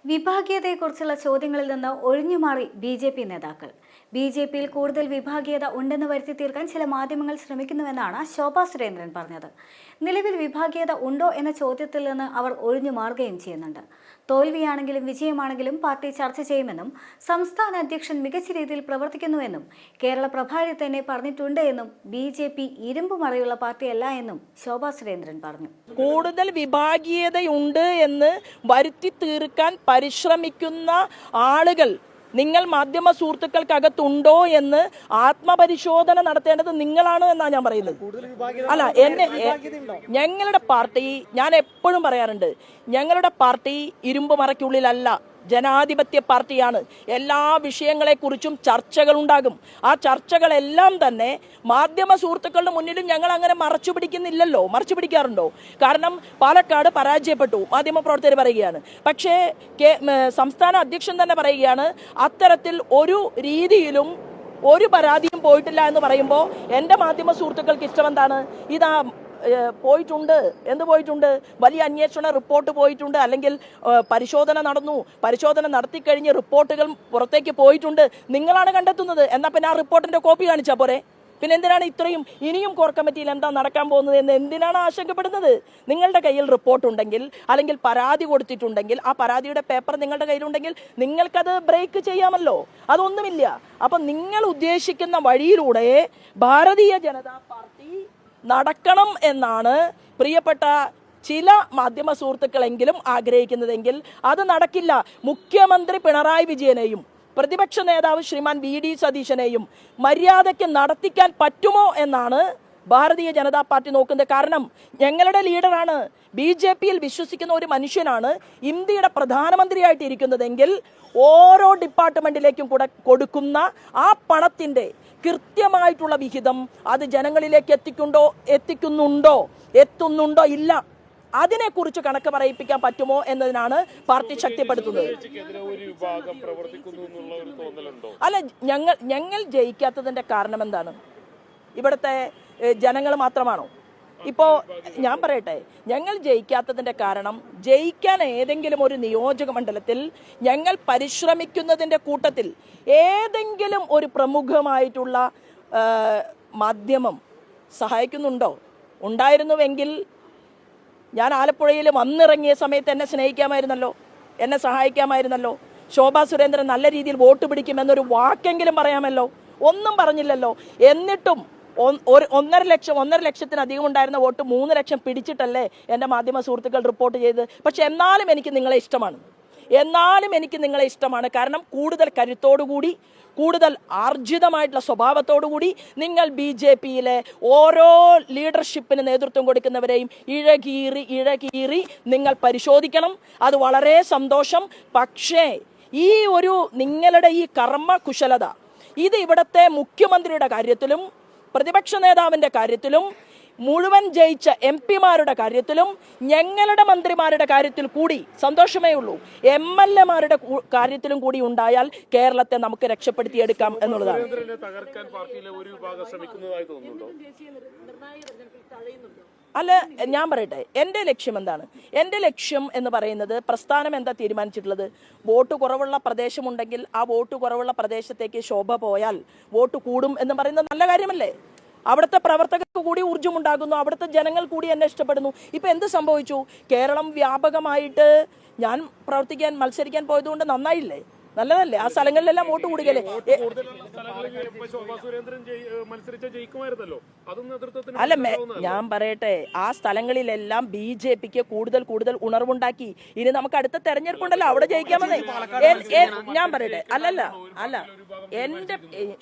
വിഭാഗീയതയെക്കുറിച്ചുള്ള ചോദ്യങ്ങളിൽ നിന്ന് ഒഴിഞ്ഞുമാറി ബി.ജെ.പി. നേതാക്കൾ. ബി.ജെ.പിയിൽ കൂടുതൽ വിഭാഗീയത ഉണ്ടെന്ന് വരുത്തി തീർക്കാൻ ചില മാധ്യമങ്ങൾ ശ്രമിക്കുന്നുവെന്നാണ് ശോഭാ സുരേന്ദ്രൻ പറഞ്ഞത്. നിലവിൽ വിഭാഗീയത ഉണ്ടോ എന്ന ചോദ്യത്തിൽ നിന്ന് അവർ ഒഴിഞ്ഞു മാറുകയും ചെയ്യുന്നുണ്ട്. തോൽവിയാണെങ്കിലും വിജയമാണെങ്കിലും പാർട്ടി ചർച്ച ചെയ്യുമെന്നും സംസ്ഥാന അധ്യക്ഷൻ മികച്ച രീതിയിൽ പ്രവർത്തിക്കുന്നുവെന്നും കേരള പ്രഭാരി തന്നെ പറഞ്ഞിട്ടുണ്ട് എന്നും ബി.ജെ.പി. ഇരുമ്പുമറയുള്ള പാർട്ടിയല്ല എന്നും ശോഭാ സുരേന്ദ്രൻ പറഞ്ഞു. കൂടുതൽ വിഭാഗീയതയുണ്ട് എന്ന് വരുത്തി തീർക്കാൻ പരിശ്രമിക്കുന്ന ആളുകൾ നിങ്ങൾ മാധ്യമ സുഹൃത്തുക്കൾക്കകത്തുണ്ടോ എന്ന് ആത്മപരിശോധന നടത്തേണ്ടത് നിങ്ങളാണ് എന്നാണ് ഞാൻ പറയുന്നത്. അല്ല, ഞങ്ങളുടെ പാർട്ടി, ഞാൻ എപ്പോഴും പറയാറുണ്ട്, ഞങ്ങളുടെ പാർട്ടി ഇരുമ്പ് മറയ്ക്കുള്ളിലല്ല, ജനാധിപത്യ പാർട്ടിയാണ്. എല്ലാ വിഷയങ്ങളെക്കുറിച്ചും ചർച്ചകൾ ഉണ്ടാകും. ആ ചർച്ചകളെല്ലാം തന്നെ മാധ്യമ സുഹൃത്തുക്കളുടെ മുന്നിലും ഞങ്ങൾ അങ്ങനെ മറച്ചു പിടിക്കാറുണ്ടോ? കാരണം പാലക്കാട് പരാജയപ്പെട്ടു, മാധ്യമപ്രവർത്തകർ പറയുകയാണ്. പക്ഷേ സംസ്ഥാന അധ്യക്ഷൻ തന്നെ പറയുകയാണ് അത്തരത്തിൽ ഒരു രീതിയിലും ഒരു പരാതിയും പോയിട്ടില്ല എന്ന് പറയുമ്പോൾ എൻ്റെ മാധ്യമ സുഹൃത്തുക്കൾക്ക് ഇഷ്ടം എന്താണ്? ഇതാ പോയിട്ടുണ്ട്, എന്ത് പോയിട്ടുണ്ട്? വലിയ അന്വേഷണ റിപ്പോർട്ട് പോയിട്ടുണ്ട്, അല്ലെങ്കിൽ പരിശോധന നടത്തിക്കഴിഞ്ഞ് റിപ്പോർട്ടുകൾ പുറത്തേക്ക് പോയിട്ടുണ്ട്. നിങ്ങളാണ് കണ്ടെത്തുന്നത്. എന്നാൽ പിന്നെ ആ റിപ്പോർട്ടിന്റെ കോപ്പി കാണിച്ചാൽ പോരെ? പിന്നെ എന്തിനാണ് ഇനിയും കോർ കമ്മിറ്റിയിൽ എന്താ നടക്കാൻ പോകുന്നത് എന്ന് എന്തിനാണ് ആശങ്കപ്പെടുന്നത്? നിങ്ങളുടെ കയ്യിൽ റിപ്പോർട്ട് ഉണ്ടെങ്കിൽ, അല്ലെങ്കിൽ പരാതി കൊടുത്തിട്ടുണ്ടെങ്കിൽ, ആ പരാതിയുടെ പേപ്പർ നിങ്ങളുടെ കയ്യിലുണ്ടെങ്കിൽ നിങ്ങൾക്കത് ബ്രേക്ക് ചെയ്യാമല്ലോ. അതൊന്നുമില്ല. അപ്പം നിങ്ങൾ ഉദ്ദേശിക്കുന്ന വഴിയിലൂടെ ഭാരതീയ ജനതാ പാർട്ടി നടക്കണം എന്നാണ് പ്രിയപ്പെട്ട ചില മാധ്യമ സുഹൃത്തുക്കളെങ്കിലും ആഗ്രഹിക്കുന്നതെങ്കിൽ അത് നടക്കില്ല. മുഖ്യമന്ത്രി പിണറായി വിജയനെയും പ്രതിപക്ഷ നേതാവ് ശ്രീമാൻ വി.ഡി. സതീശനെയും മര്യാദയ്ക്ക് നടത്തിക്കാൻ പറ്റുമോ എന്നാണ് ഭാരതീയ ജനതാ പാർട്ടി നോക്കുന്നത്. കാരണം ഞങ്ങളുടെ ലീഡറാണ്, ബി.ജെ.പിയിൽ വിശ്വസിക്കുന്ന ഒരു മനുഷ്യനാണ് ഇന്ത്യയുടെ പ്രധാനമന്ത്രിയായിട്ട് ഇരിക്കുന്നതെങ്കിൽ ഓരോ ഡിപ്പാർട്ട്മെന്റിലേക്കും കൂടെ കൊടുക്കുന്ന ആ പണത്തിന്റെ കൃത്യമായിട്ടുള്ള വിഹിതം അത് ജനങ്ങളിലേക്ക് എത്തുന്നുണ്ടോ ഇല്ല, അതിനെക്കുറിച്ച് കണക്ക് പറയിപ്പിക്കാൻ പറ്റുമോ എന്നതിനാണ് പാർട്ടി ശക്തിപ്പെടുത്തുന്നത്. അല്ല, ഞങ്ങൾ ജയിക്കാത്തതിന്റെ കാരണം എന്താണ്? ഇവിടുത്തെ ജനങ്ങൾ മാത്രമാണോ? ഇപ്പോൾ ഞാൻ പറയട്ടെ, ഞങ്ങൾ ജയിക്കാത്തതിന്റെ കാരണം, ജയിക്കാൻ ഏതെങ്കിലും ഒരു നിയോജക മണ്ഡലത്തിൽ ഞങ്ങൾ പരിശ്രമിക്കുന്നതിന്റെ കൂട്ടത്തിൽ ഏതെങ്കിലും ഒരു പ്രമുഖമായിട്ടുള്ള മാധ്യമം സഹായിക്കുന്നുണ്ടോ? ഉണ്ടായിരുന്നുവെങ്കിൽ ഞാൻ ആലപ്പുഴയിൽ വന്നിറങ്ങിയ സമയത്ത് എന്നെ സ്നേഹിക്കാമായിരുന്നല്ലോ, എന്നെ സഹായിക്കാമായിരുന്നല്ലോ. ശോഭാ സുരേന്ദ്രൻ നല്ല രീതിയിൽ വോട്ട് പിടിക്കുമെന്നൊരു വാക്കെങ്കിലും പറയാമല്ലോ. ഒന്നും പറഞ്ഞില്ലല്ലോ. എന്നിട്ടും 1.5 ലക്ഷത്തിനധികം ഉണ്ടായിരുന്ന വോട്ട് 3 ലക്ഷം പിടിച്ചിട്ടല്ലേ എൻ്റെ മാധ്യമ സുഹൃത്തുക്കൾ റിപ്പോർട്ട് ചെയ്ത്. പക്ഷെ എന്നാലും എനിക്ക് നിങ്ങളെ ഇഷ്ടമാണ്. കാരണം കൂടുതൽ കരുത്തോടുകൂടി, കൂടുതൽ ആർജിതമായിട്ടുള്ള സ്വഭാവത്തോടുകൂടി നിങ്ങൾ ബി.ജെ.പിയിലെ ഓരോ ലീഡർഷിപ്പിന് നേതൃത്വം കൊടുക്കുന്നവരെയും ഇഴകീറി നിങ്ങൾ പരിശോധിക്കണം. അത് വളരെ സന്തോഷം. പക്ഷേ ഈ ഒരു നിങ്ങളുടെ ഈ കർമ്മ കുശലത ഇത് ഇവിടുത്തെ മുഖ്യമന്ത്രിയുടെ കാര്യത്തിലും പ്രതിപക്ഷ നേതാവിന്റെ കാര്യത്തിലും മുഴുവൻ ജയിച്ച എം.പിമാരുടെ കാര്യത്തിലും ഞങ്ങളുടെ മന്ത്രിമാരുടെ കാര്യത്തിൽ കൂടി സന്തോഷമേ ഉള്ളൂ. എം.എൽ.എമാരുടെ കാര്യത്തിലും കൂടി ഉണ്ടായാൽ കേരളത്തെ നമുക്ക് രക്ഷപ്പെടുത്തിയെടുക്കാം എന്നുള്ളതാണ്. അല്ല, ഞാൻ പറയട്ടെ, എൻ്റെ ലക്ഷ്യം എന്താണ്? എൻ്റെ ലക്ഷ്യം എന്ന് പറയുന്നത്, പ്രസ്ഥാനം എന്താ തീരുമാനിച്ചിട്ടുള്ളത്? വോട്ട് കുറവുള്ള പ്രദേശമുണ്ടെങ്കിൽ ആ വോട്ട് കുറവുള്ള പ്രദേശത്തേക്ക് ശോഭ പോയാൽ വോട്ട് കൂടും എന്ന് പറയുന്നത് നല്ല കാര്യമല്ലേ? അവിടുത്തെ പ്രവർത്തകർക്ക് കൂടി ഊർജ്ജമുണ്ടാകുന്നു, അവിടുത്തെ ജനങ്ങൾ കൂടി എന്നെ ഇഷ്ടപ്പെടുന്നു. ഇപ്പം എന്ത് സംഭവിച്ചു? കേരളം വ്യാപകമായിട്ട് ഞാൻ മത്സരിക്കാൻ പോയതുകൊണ്ട് നന്നായില്ലേ? നല്ലതല്ലേ? ആ സ്ഥലങ്ങളിലെല്ലാം വോട്ട് കൂടുകയല്ലേ? അല്ല, ഞാൻ പറയട്ടെ, ആ സ്ഥലങ്ങളിലെല്ലാം ബി.ജെ.പിക്ക് കൂടുതൽ ഉണർവുണ്ടാക്കി. ഇനി നമുക്ക് അടുത്ത തെരഞ്ഞെടുപ്പുണ്ടല്ലോ, അവിടെ ജയിക്കാമെന്നേ ഞാൻ പറയട്ടെ. അല്ല, എന്റെ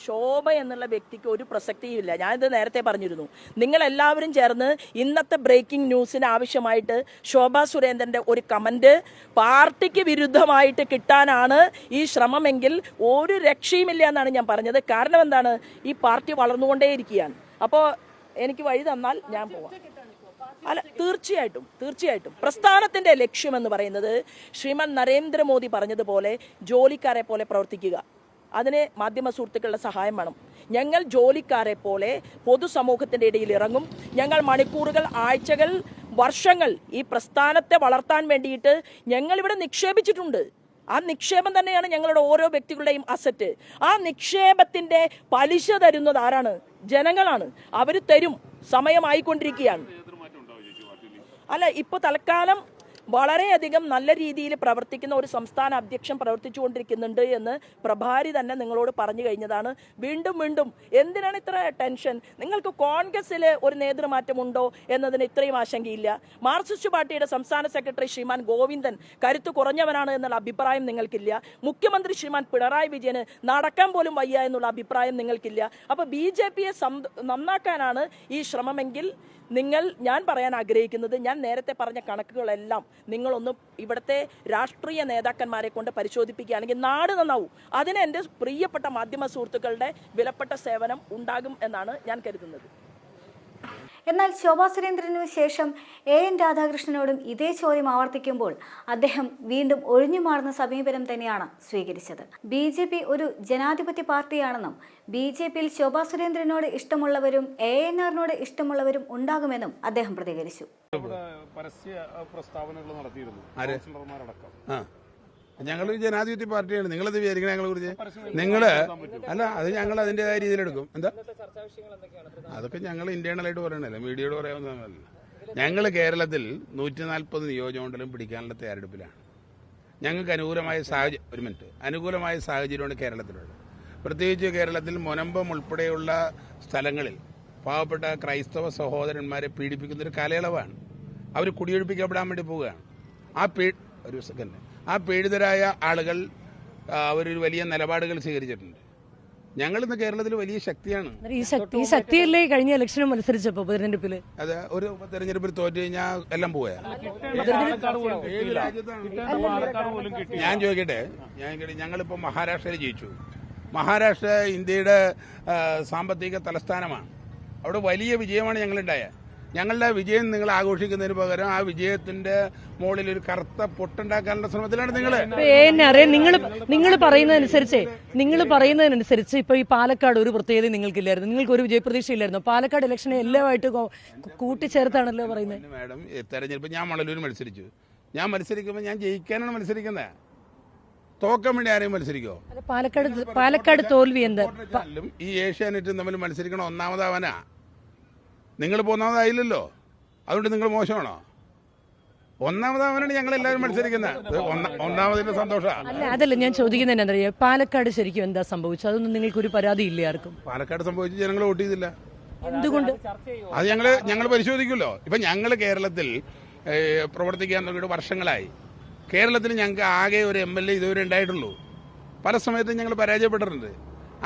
ശോഭ എന്നുള്ള വ്യക്തിക്ക് ഒരു പ്രസക്തിയും ഇല്ല. ഞാനിത് നേരത്തെ പറഞ്ഞിരുന്നു. നിങ്ങൾ എല്ലാവരും ചേർന്ന് ഇന്നത്തെ ബ്രേക്കിംഗ് ന്യൂസിന് ആവശ്യമായിട്ട് ശോഭാ സുരേന്ദ്രന്റെ ഒരു കമന്റ് പാർട്ടിക്ക് വിരുദ്ധമായിട്ട് കിട്ടാനാണ് ഈ ശ്രമമെങ്കിൽ ഒരു രക്ഷയുമില്ല എന്നാണ് ഞാൻ പറഞ്ഞത്. കാരണം എന്താണ്? ഈ പാർട്ടി വളർന്നുകൊണ്ടേയിരിക്കുകയാണ്. അപ്പോൾ എനിക്ക് വഴി തന്നാൽ ഞാൻ പോവാം. അല്ല, തീർച്ചയായിട്ടും പ്രസ്ഥാനത്തിന്റെ ലക്ഷ്യമെന്ന് പറയുന്നത് ശ്രീമാൻ നരേന്ദ്രമോദി പറഞ്ഞതുപോലെ ജോലിക്കാരെ പോലെ പ്രവർത്തിക്കുക. അതിന് മാധ്യമ സുഹൃത്തുക്കളുടെ സഹായം വേണം. ഞങ്ങൾ ജോലിക്കാരെ പോലെ പൊതുസമൂഹത്തിന്റെ ഇടയിൽ ഇറങ്ങും. ഞങ്ങൾ മണിക്കൂറുകൾ, ആഴ്ചകൾ, വർഷങ്ങൾ ഈ പ്രസ്ഥാനത്തെ വളർത്താൻ വേണ്ടിയിട്ട് ഞങ്ങൾ ഇവിടെ നിക്ഷേപിച്ചിട്ടുണ്ട്. ആ നിക്ഷേപം തന്നെയാണ് ഞങ്ങളുടെ ഓരോ വ്യക്തികളുടെയും അസറ്റ്. ആ നിക്ഷേപത്തിന്റെ പലിശ തരുന്നത് ആരാണ്? ജനങ്ങളാണ്. അവർ തരും. സമയമായിക്കൊണ്ടിരിക്കുകയാണ്. അല്ല, ഇപ്പോൾ തൽക്കാലം വളരെയധികം നല്ല രീതിയിൽ പ്രവർത്തിക്കുന്ന ഒരു സംസ്ഥാന അധ്യക്ഷൻ പ്രവർത്തിച്ചുകൊണ്ടിരിക്കുന്നുണ്ട് എന്ന് പ്രഭാരി തന്നെ നിങ്ങളോട് പറഞ്ഞു കഴിഞ്ഞതാണ്. വീണ്ടും വീണ്ടും എന്തിനാണ് ഇത്ര ടെൻഷൻ? നിങ്ങൾക്ക് കോൺഗ്രസിൽ ഒരു നേതൃമാറ്റമുണ്ടോ എന്നതിന് ഇത്രയും ആശങ്കയില്ല. മാർക്സിസ്റ്റ് പാർട്ടിയുടെ സംസ്ഥാന സെക്രട്ടറി ശ്രീമാൻ ഗോവിന്ദൻ കരുത്ത് കുറഞ്ഞവനാണ് എന്നുള്ള അഭിപ്രായം നിങ്ങൾക്കില്ല. മുഖ്യമന്ത്രി ശ്രീമാൻ പിണറായി വിജയന് നടക്കാൻ പോലും വയ്യ എന്നുള്ള അഭിപ്രായം നിങ്ങൾക്കില്ല. അപ്പോൾ BJPയെ നന്നാക്കാനാണ് ഈ ശ്രമമെങ്കിൽ ഞാൻ പറയാൻ ആഗ്രഹിക്കുന്നത്, ഞാൻ നേരത്തെ പറഞ്ഞ കണക്കുകളെല്ലാം നിങ്ങളൊന്ന് ഇവിടുത്തെ രാഷ്ട്രീയ നേതാക്കന്മാരെ കൊണ്ട് പരിശോധിപ്പിക്കുകയാണെങ്കിൽ നാട് നന്നാവും. അതിന് എൻ്റെ പ്രിയപ്പെട്ട മാധ്യമ സുഹൃത്തുക്കളുടെ വിലപ്പെട്ട സേവനം ഉണ്ടാകും എന്നാണ് ഞാൻ കരുതുന്നത്. എന്നാൽ ശോഭാ സുരേന്ദ്രനു ശേഷം AN രാധാകൃഷ്ണനോടും ഇതേ ചോദ്യം ആവർത്തിക്കുമ്പോൾ അദ്ദേഹം വീണ്ടും ഒഴിഞ്ഞുമാറുന്ന സമീപനം തന്നെയാണ് സ്വീകരിച്ചത്. BJP ഒരു ജനാധിപത്യ പാർട്ടിയാണെന്നും BJPയിൽ ശോഭാ സുരേന്ദ്രനോട് ഇഷ്ടമുള്ളവരും ANRനോട് ഇഷ്ടമുള്ളവരും ഉണ്ടാകുമെന്നും അദ്ദേഹം പ്രതികരിച്ചു. പരസ്യ പ്രസ്താവനകൾ നടത്തിയിരുന്നു. ഞങ്ങളൊരു ജനാധിപത്യ പാർട്ടിയാണ്. നിങ്ങളത് വിചാരിക്കണം ഞങ്ങളെ കുറിച്ച്? നിങ്ങള് അല്ല, അത് ഞങ്ങൾ അതിൻ്റെതായ രീതിയിലെടുക്കും. എന്താ അതൊക്കെ ഞങ്ങൾ ഇന്റേണലായിട്ട് പറയണല്ലോ, മീഡിയയോട് പറയാവുന്നതല്ല. ഞങ്ങൾ കേരളത്തിൽ 140 നിയോജകമണ്ഡലം പിടിക്കാനുള്ള തയ്യാറെടുപ്പിലാണ്. ഞങ്ങൾക്ക് അനുകൂലമായ സാഹചര്യമാണ് കേരളത്തിലുള്ളത്. പ്രത്യേകിച്ച് കേരളത്തിൽ മുനമ്പം ഉൾപ്പെടെയുള്ള സ്ഥലങ്ങളിൽ പാവപ്പെട്ട ക്രൈസ്തവ സഹോദരന്മാരെ പീഡിപ്പിക്കുന്നൊരു കാലയളവാണ്. അവർ കുടിയൊഴിപ്പിക്കപ്പെടാൻ വേണ്ടി പോവുകയാണ്. ആ പീഡിതരായ ആളുകൾ അവരൊരു വലിയ നിലപാടുകൾ സ്വീകരിച്ചിട്ടുണ്ട്. ഞങ്ങളിന്ന് കേരളത്തിൽ വലിയ ശക്തിയാണ്. ഈ ശക്തിയല്ലേ കഴിഞ്ഞ ഇലക്ഷനും മത്സരിച്ചപ്പോ തെരഞ്ഞെടുപ്പില്? അതെ, ഒരു തെരഞ്ഞെടുപ്പിൽ തോറ്റു കഴിഞ്ഞാൽ എല്ലാം പോയാ. ഞാൻ ചോദിക്കട്ടെ, ഞങ്ങളിപ്പോ മഹാരാഷ്ട്രയിൽ ജയിച്ചു. മഹാരാഷ്ട്ര ഇന്ത്യയുടെ സാമ്പത്തിക തലസ്ഥാനമാണ്. അവിടെ വലിയ വിജയമാണ് ഞങ്ങളുണ്ടായത്. ഞങ്ങളുടെ വിജയം നിങ്ങൾ ആഘോഷിക്കുന്നതിന് പകരം ആ വിജയത്തിന്റെ മുകളിൽ ഒരു കറുത്ത പൊട്ടുണ്ടാക്കാനുള്ള ശ്രമത്തിലാണ് നിങ്ങൾ. നിങ്ങൾ പറയുന്നതനുസരിച്ച് ഇപ്പൊ ഈ പാലക്കാട് ഒരു പ്രത്യേകത നിങ്ങൾക്കില്ലായിരുന്നു. നിങ്ങൾക്ക് ഒരു വിജയപ്രതീക്ഷ ഇല്ലായിരുന്നു. പാലക്കാട് ഇലക്ഷനെ എല്ലാമായിട്ട് കൂട്ടിച്ചേർത്താണല്ലോ പറയുന്നത്. മാഡം, തെരഞ്ഞെടുപ്പ് ഞാൻ മണലൂർ മത്സരിച്ചു. ഞാൻ മത്സരിക്കുമ്പോൾ ഞാൻ ജയിക്കാനാണ് മത്സരിക്കുന്നത്. തോക്കാൻ വേണ്ടി ആരെയും മത്സരിക്കോ? പാലക്കാട് തോൽവി എന്താ? ഈ ഏഷ്യാനെറ്റും തമ്മിൽ മത്സരിക്കണ ഒന്നാമതാവാനാ. നിങ്ങൾ ഒന്നാമതായില്ലല്ലോ, അതുകൊണ്ട് നിങ്ങൾ മോശമാണോ? ഒന്നാമതാവാനാണ് ഞങ്ങൾ എല്ലാവരും മത്സരിക്കുന്നത്. ഒന്നാമതിന്റെ സന്തോഷമാണ്. അല്ല, അതല്ല ഞാൻ ചോദിക്കുന്നത് എന്താ, പാലക്കാട് ശരിക്കും എന്താ സംഭവിച്ചത്? അതൊന്നും നിങ്ങൾക്ക് ഒരു പരാതി ഇല്ല ആർക്കും? പാലക്കാട് സംഭവിച്ച് ജനങ്ങൾ വോട്ട് ചെയ്തില്ല. എന്തുകൊണ്ട്? അത് ഞങ്ങൾ പരിശോധിക്കുമല്ലോ. ഇപ്പൊ ഞങ്ങൾ കേരളത്തിൽ പ്രവർത്തിക്കാൻ തുടങ്ങിയിട്ട് വർഷങ്ങളായി. കേരളത്തിൽ ഞങ്ങൾക്ക് ആകെ ഒരു MLA ഇതുവരെ ഉണ്ടായിട്ടുള്ളൂ. പല സമയത്തും ഞങ്ങൾ പരാജയപ്പെട്ടിട്ടുണ്ട്.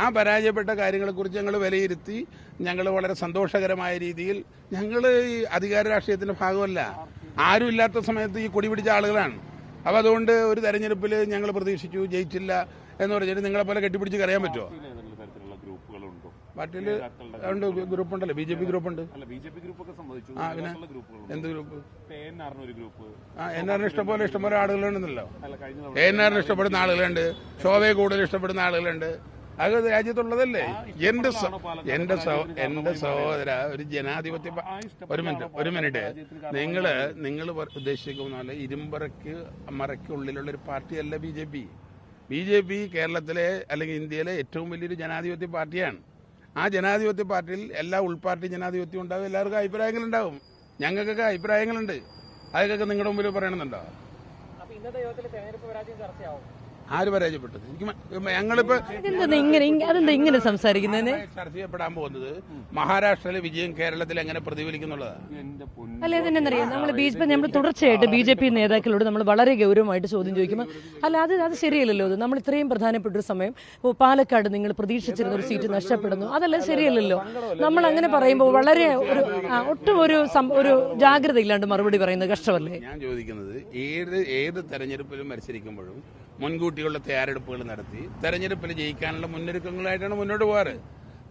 ആ പരാജയപ്പെട്ട കാര്യങ്ങളെക്കുറിച്ച് ഞങ്ങൾ വിലയിരുത്തി ഞങ്ങൾ വളരെ സന്തോഷകരമായ രീതിയിൽ ഞങ്ങൾ ഈ അധികാര രാഷ്ട്രീയത്തിന്റെ ഭാഗമല്ല. ആരും ഇല്ലാത്ത സമയത്ത് ഈ കൊടി പിടിച്ച ആളുകളാണ്. അപ്പോൾ അതുകൊണ്ട് ഒരു തെരഞ്ഞെടുപ്പിൽ ഞങ്ങൾ പ്രതീക്ഷിച്ചു, ജയിച്ചില്ല എന്ന് പറഞ്ഞിട്ട് നിങ്ങളെ പോലെ കെട്ടിപ്പിടിച്ച് കറിയാൻ പറ്റുമോ? പാർട്ടിയിൽ ഉണ്ട്, ഗ്രൂപ്പ് ഉണ്ടല്ലോ, BJP ഗ്രൂപ്പുണ്ട്. എന്ത് ഗ്രൂപ്പ്? ANRന് ഇഷ്ടംപോലെ ആളുകളുണ്ടെന്നല്ലോ. ANRന് ഇഷ്ടപ്പെടുന്ന ആളുകളുണ്ട്, ശോഭയെ കൂടുതൽ ഇഷ്ടപ്പെടുന്ന ആളുകളുണ്ട്. അത് രാജ്യത്തുള്ളതല്ലേ. എന്റെ സഹോദര, ഒരു ജനാധിപത്യ ഒരു മിനിറ്റ് നിങ്ങൾ ഉദ്ദേശിക്കുന്ന പോലെ മറയ്ക്കുള്ളിലുള്ള ഒരു പാർട്ടിയല്ല BJP കേരളത്തിലെ അല്ലെങ്കിൽ ഇന്ത്യയിലെ ഏറ്റവും വലിയൊരു ജനാധിപത്യ പാർട്ടിയാണ്. ആ ജനാധിപത്യ പാർട്ടിയിൽ എല്ലാ ഉൾപാർട്ടി ജനാധിപത്യം ഉണ്ടാവും. എല്ലാവർക്കും അഭിപ്രായങ്ങളുണ്ടാവും. ഞങ്ങൾക്കൊക്കെ അഭിപ്രായങ്ങളുണ്ട്. അതൊക്കെ നിങ്ങളുടെ മുമ്പിൽ പറയണമെന്നുണ്ടോ? ആര് പരാജയപ്പെട്ടത്? ഞങ്ങളിപ്പോ അതെന്താ ഇങ്ങനെ സംസാരിക്കുന്നതിന്? ചർച്ച ചെയ്യപ്പെടാൻ പോകുന്നത് മഹാരാഷ്ട്രയിലെ വിജയം കേരളത്തിൽ എങ്ങനെ പ്രതിഫലിക്കുന്നുള്ളതാണ്. അല്ല, അതെന്നറിയാം, നമ്മൾ തുടർച്ചയായിട്ട് BJP നേതാക്കളോട് നമ്മൾ വളരെ ഗൗരവമായിട്ട് ചോദ്യം ചോദിക്കുമ്പോൾ അത് ശരിയല്ലല്ലോ. നമ്മൾ ഇത്രയും പ്രധാനപ്പെട്ട ഒരു സമയം പാലക്കാട് നിങ്ങൾ പ്രതീക്ഷിച്ചിരുന്ന ഒരു സീറ്റ് നഷ്ടപ്പെടുന്നു, അതല്ല ശരിയല്ലല്ലോ. നമ്മൾ അങ്ങനെ പറയുമ്പോൾ വളരെ ഒട്ടും ഒരു ജാഗ്രത ഇല്ലാണ്ട് മറുപടി പറയുന്നത് കഷ്ടമല്ലേ? ഞാൻ ചോദിക്കുന്നത്, ഏത് തെരഞ്ഞെടുപ്പിലും മത്സരിക്കുമ്പോഴും മുൻകൂട്ടിയുള്ള തയ്യാറെടുപ്പുകൾ നടത്തി തെരഞ്ഞെടുപ്പിൽ ജയിക്കാനുള്ള മുന്നൊരുക്കങ്ങളായിട്ടാണ് മുന്നോട്ട് പോകാറ്.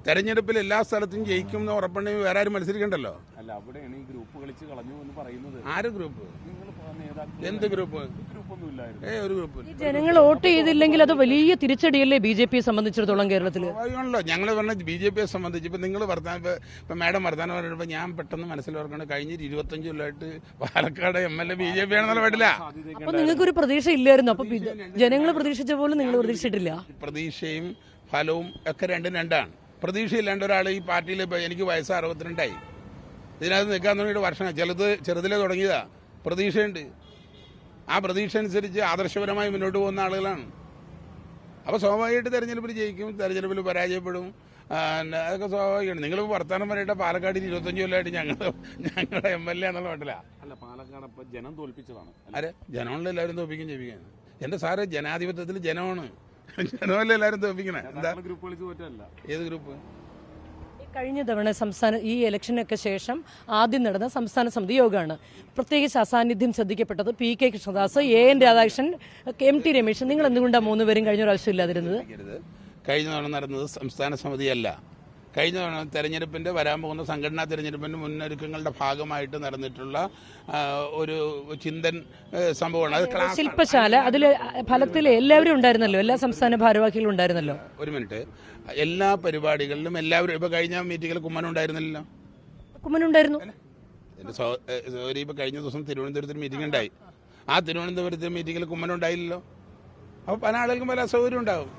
തെരഞ്ഞെടുപ്പിൽ എല്ലാ സ്ഥലത്തും ജയിക്കും എന്ന് ഉറപ്പുണ്ടെങ്കിൽ വേറെ ആരും മത്സരിക്കണ്ടല്ലോ. അല്ല, അവിടെയാണ് ഈ ഗ്രൂപ്പ് കളിച്ച് കളഞ്ഞു എന്ന് പറയുന്നത്. ആര് ഗ്രൂപ്പ്? നിങ്ങൾ നേതാക്കൾ എന്ത് ഗ്രൂപ്പ്? ഗ്രൂപ്പൊന്നും ഇല്ലായിരുന്നു. ഒരു ഗ്രൂപ്പ്. ഈ ജനങ്ങൾ വോട്ട് ചെയ്തില്ലെങ്കിൽ അത് വലിയ തിരിച്ചടിയല്ലേ ബി.ജെ.പിയെ സംബന്ധിച്ചിടത്തോളം കേരളത്തിൽ? സ്വാഭാവികമാണല്ലോ. ഞങ്ങൾ പറഞ്ഞ ബി.ജെ.പിയെ സംബന്ധിച്ച് ഇപ്പം നിങ്ങൾ ഇപ്പം മാഡം വർത്താനം പറയുമ്പോൾ ഞാൻ പെട്ടെന്ന് മനസ്സിലോർക്കണം, കഴിഞ്ഞ 25 കൊല്ലമായിട്ട് പാലക്കാട് MLA ബി.ജെ.പി ആണെന്നുള്ള പാടില്ല. അപ്പൊ നിങ്ങൾക്കൊരു പ്രതീക്ഷ ഇല്ലായിരുന്നു? അപ്പൊ ജനങ്ങൾ പ്രതീക്ഷിച്ച പോലും നിങ്ങൾ പ്രതീക്ഷിച്ചിട്ടില്ല? പ്രതീക്ഷയും ഫലവും ഒക്കെ രണ്ടാണ്. പ്രതീക്ഷയില്ലാണ്ട് ഒരാൾ ഈ പാർട്ടിയിൽ ഇപ്പോൾ എനിക്ക് വയസ്സ് 62ആയി, ഇതിനകത്ത് നിൽക്കാൻ തുടങ്ങിയിട്ട് വർഷങ്ങൾ ചെറുതിലെ തുടങ്ങിയതാ. പ്രതീക്ഷയുണ്ട്. ആ പ്രതീക്ഷ അനുസരിച്ച് ആദർശപരമായി മുന്നോട്ട് പോകുന്ന ആളുകളാണ്. അപ്പോൾ സ്വാഭാവികമായിട്ട് തെരഞ്ഞെടുപ്പിൽ ജയിക്കും, തെരഞ്ഞെടുപ്പിൽ പരാജയപ്പെടും. അതൊക്കെ സ്വാഭാവികമാണ്. നിങ്ങൾ വർത്തമാനം പറയട്ടെ, പാലക്കാട് 25 കൊല്ലമായിട്ട് ഞങ്ങളുടെ MLA എന്നുള്ള പാട്ടില്ല. അല്ല, പാലക്കാട് അപ്പം ജനം തോൽപ്പിച്ചതാണ്. അരെ ജനമുള്ള എല്ലാവരും തോൽപ്പിക്കും ചെയ്യിപ്പിക്കാൻ. എൻ്റെ സാറ് ജനാധിപത്യത്തിൽ ജനമാണ്. ജനമല്ല എല്ലാവരും തോൽപ്പിക്കണേ. എന്താ ഗ്രൂപ്പ് കളിച്ച് തോറ്റല്ല? ഏത് ഗ്രൂപ്പ്? കഴിഞ്ഞ തവണ ഈ ഇലക്ഷനൊക്കെ ശേഷം ആദ്യം നടന്ന സംസ്ഥാന സമിതി യോഗമാണ്. പ്രത്യേകിച്ച് അസാന്നിധ്യം ശ്രദ്ധിക്കപ്പെട്ടത് P.K. Krishnadas, A.N. Radhakrishnan, M.T. Rameshan. നിങ്ങൾ എന്തുകൊണ്ടാണ് 3 പേരും കഴിഞ്ഞ പ്രാവശ്യം ഇല്ലാതിരുന്നത്? കഴിഞ്ഞ തവണ നടന്നത് സംസ്ഥാന സമിതിയല്ല. കഴിഞ്ഞ തവണ തെരഞ്ഞെടുപ്പിൻ്റെ വരാൻ പോകുന്ന സംഘടനാ തെരഞ്ഞെടുപ്പിൻ്റെ മുന്നൊരുക്കങ്ങളുടെ ഭാഗമായിട്ട് നടന്നിട്ടുള്ള ഒരു ചിന്തൻ സംഭവമാണ്. അത് ശില്പശാല. അതിൽ ഫലത്തിൽ എല്ലാവരും ഉണ്ടായിരുന്നല്ലോ, എല്ലാ സംസ്ഥാന ഭാരവാഹികളും ഉണ്ടായിരുന്നല്ലോ. ഒരു മിനിറ്റ്. എല്ലാ പരിപാടികളിലും എല്ലാവരും ഇപ്പോൾ കഴിഞ്ഞ മീറ്റിങ്ങിൽ കുമ്മനുണ്ടായിരുന്നില്ലല്ലോ. കുമ്മനുണ്ടായിരുന്നു. എൻ്റെ സോറി, ഇപ്പോൾ കഴിഞ്ഞ ദിവസം തിരുവനന്തപുരത്ത് മീറ്റിംഗ് ഉണ്ടായി. ആ തിരുവനന്തപുരത്തെ മീറ്റിങ്ങിൽ കുമ്മനുണ്ടായില്ലല്ലോ. അപ്പോൾ പല ആളുകൾക്കും പല അസൗകര്യം ഉണ്ടാകും.